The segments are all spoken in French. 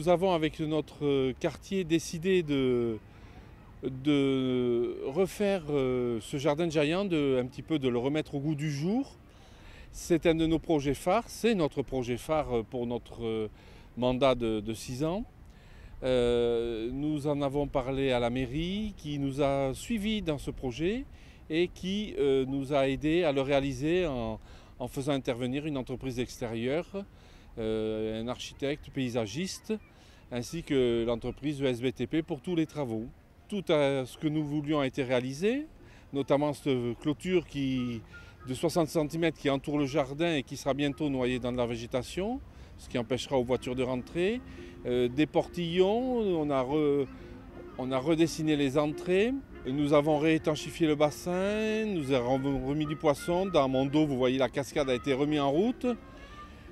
nous avons avec notre quartier décidé de refaire ce jardin de Jaillant, un petit peu de le remettre au goût du jour. C'est un de nos projets phares, c'est notre projet phare pour notre mandat de 6 ans. Nous en avons parlé à la mairie qui nous a suivis dans ce projet et qui nous a aidés à le réaliser en faisant intervenir une entreprise extérieure, un architecte paysagiste, ainsi que l'entreprise ESBTP pour tous les travaux. Tout ce que nous voulions a été réalisé, notamment cette clôture de 60 cm qui entoure le jardin et qui sera bientôt noyée dans de la végétation, ce qui empêchera aux voitures de rentrer. Des portillons, on a redessiné les entrées, nous avons réétanchifié le bassin, nous avons remis du poisson. Dans mon dos, vous voyez, la cascade a été remise en route.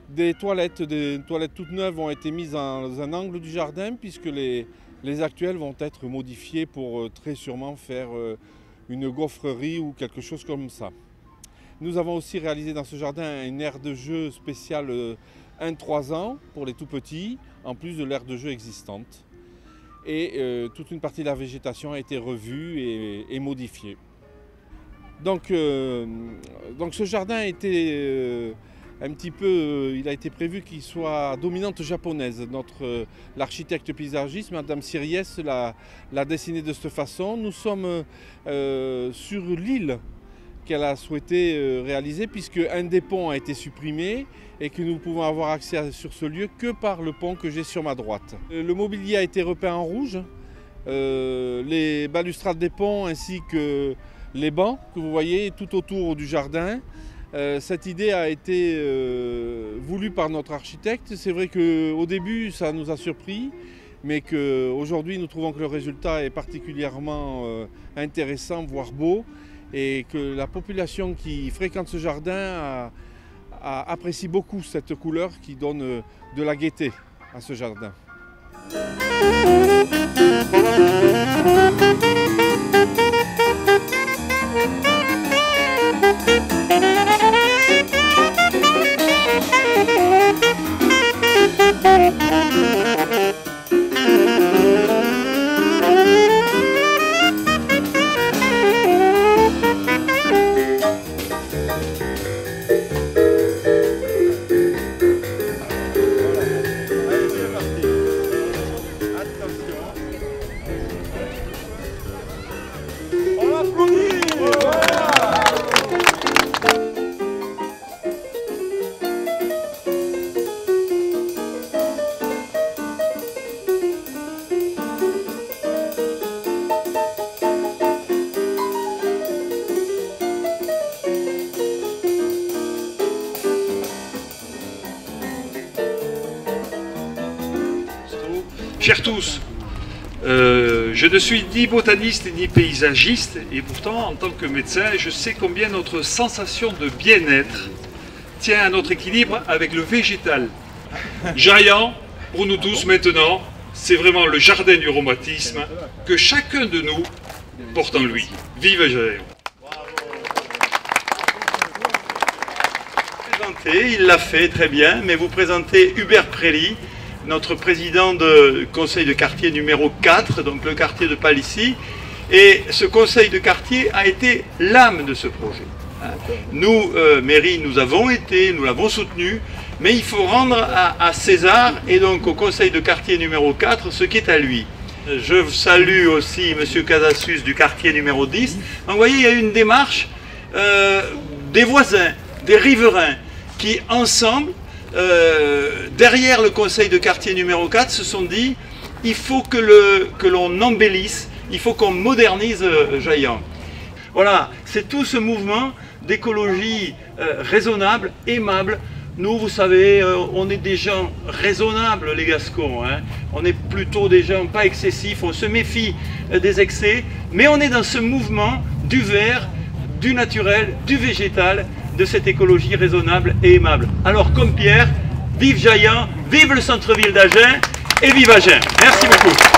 Des toilettes toutes neuves ont été mises dans un angle du jardin puisque les actuelles vont être modifiées pour très sûrement faire une gaufrerie ou quelque chose comme ça. Nous avons aussi réalisé dans ce jardin une aire de jeu spéciale 1-3 ans pour les tout petits, en plus de l'aire de jeu existante. Et toute une partie de la végétation a été revue et modifiée. Donc ce jardin a été il a été prévu qu'il soit à dominante japonaise. L'architecte paysagiste, Madame Siriès, l'a dessiné de cette façon. Nous sommes sur l'île qu'elle a souhaité réaliser puisque un des ponts a été supprimé et que nous pouvons avoir accès sur ce lieu que par le pont que j'ai sur ma droite. Le mobilier a été repeint en rouge, les balustrades des ponts ainsi que les bancs que vous voyez tout autour du jardin. Cette idée a été voulue par notre architecte. C'est vrai qu'au début ça nous a surpris, mais qu'aujourd'hui nous trouvons que le résultat est particulièrement intéressant, voire beau, et que la population qui fréquente ce jardin apprécie beaucoup cette couleur qui donne de la gaieté à ce jardin. Chers tous, je ne suis ni botaniste ni paysagiste et pourtant en tant que médecin je sais combien notre sensation de bien-être tient à notre équilibre avec le végétal. Jaillant, pour nous tous maintenant, c'est vraiment le jardin du rhumatisme que chacun de nous porte en lui. Vive Jaillant! Il l'a fait très bien, mais vous présentez Hubert Prély, notre président du conseil de quartier numéro 4, donc le quartier de Palissy. Et ce conseil de quartier a été l'âme de ce projet. Nous, mairie, nous l'avons soutenu, mais il faut rendre à César et donc au conseil de quartier numéro 4 ce qui est à lui. Je salue aussi M. Casassus du quartier numéro 10. Donc, vous voyez, il y a une démarche des voisins, des riverains, qui ensemble, derrière le conseil de quartier numéro 4, se sont dit il faut que l'on embellisse, il faut qu'on modernise Jaillant. Voilà, c'est tout ce mouvement d'écologie raisonnable, aimable. Nous, vous savez, on est des gens raisonnables, les Gascons, hein. On est plutôt des gens pas excessifs, on se méfie des excès, mais on est dans ce mouvement du vert, du naturel, du végétal, de cette écologie raisonnable et aimable. Alors, comme Pierre, vive Jaillant, vive le centre-ville d'Agen et vive Agen. Merci beaucoup.